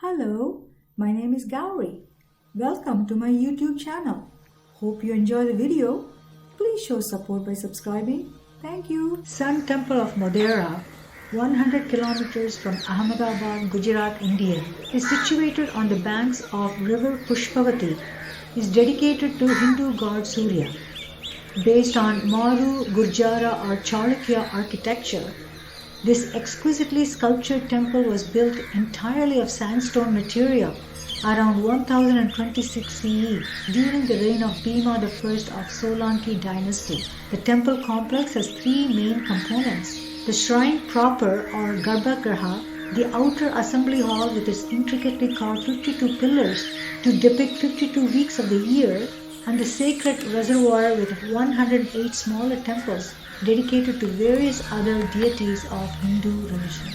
Hello, my name is Gauri. Welcome to my YouTube channel. Hope you enjoy the video. Please show support by subscribing. Thank you. Sun Temple of Modhera, 100 kilometers from Ahmedabad, Gujarat, India, is situated on the banks of river Pushpavati. Is dedicated to Hindu God Surya. Based on Māru-Gurjara or Chaulukya architecture, this exquisitely sculptured temple was built entirely of sandstone material around 1026 CE during the reign of Bhima I of Solanki Dynasty. The temple complex has three main components: the shrine proper or garbhagriha, the outer assembly hall with its intricately carved 52 pillars to depict 52 weeks of the year, and the sacred reservoir with 108 smaller temples dedicated to various other deities of Hindu religion.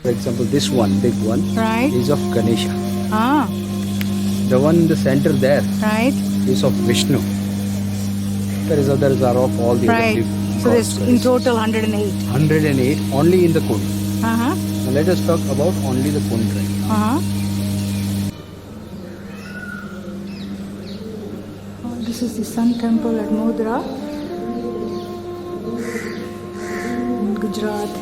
For example, this one, big one, Right. is of Ganesha. Ah, The one in the center there right. is of Vishnu. The others are of all the Right. other So there's gods. in total 108. 108 only in the Kund. Uh-huh. Now let us talk about only the Kund right now. Uh-huh. This is the Sun Temple at Modhera in Gujarat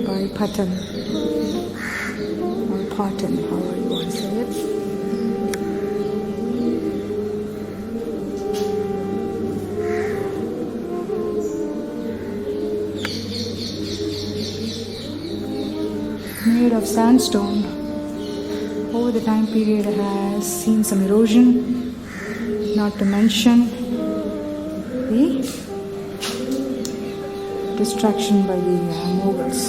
by Patan or Patan, however you want to say it. Made of sandstone. Over the time period has seen some erosion, not to mention the destruction by the Mughals.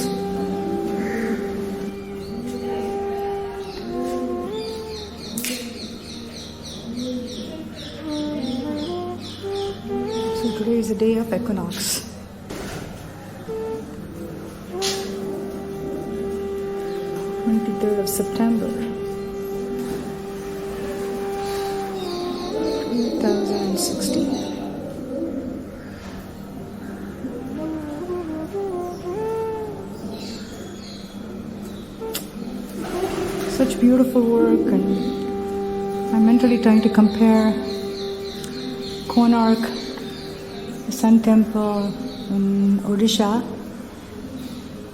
So today is the day of equinox. September 2016. Such beautiful work, and I'm mentally trying to compare Konârak, the Sun Temple in Odisha,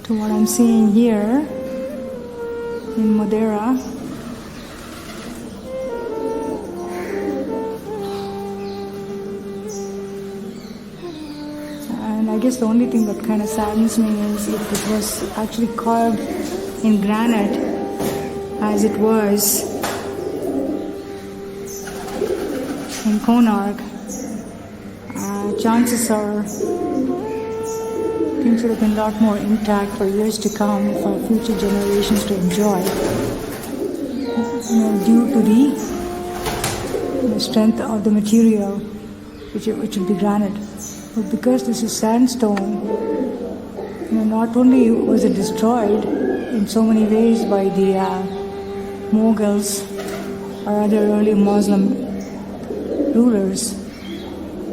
to what I'm seeing here in Modhera. And I guess the only thing that kind of saddens me is if it was actually carved in granite as it was in Konârak, chances are things would have been a lot more intact for years to come for future generations to enjoy, due to the strength of the material, which would be granite. But because this is sandstone, Not only was it destroyed in so many ways by the Mughals or other early Muslim rulers,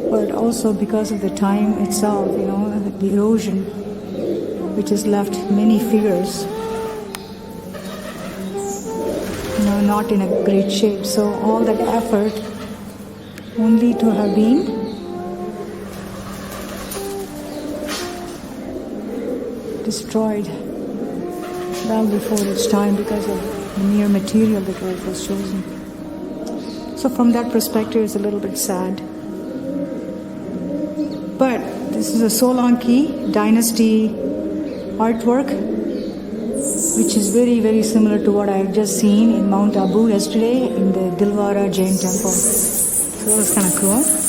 but also because of the time itself, the erosion, which has left many figures not in a great shape. So all that effort only to have been destroyed well before its time because of the mere material that was chosen. So from that perspective, it's a little bit sad. But this is a Solanki Dynasty artwork, which is very, very similar to what I have just seen in Mount Abu yesterday in the Dilwara Jain Temple. So that was kind of cool.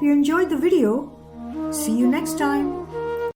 you enjoyed the video. See you next time.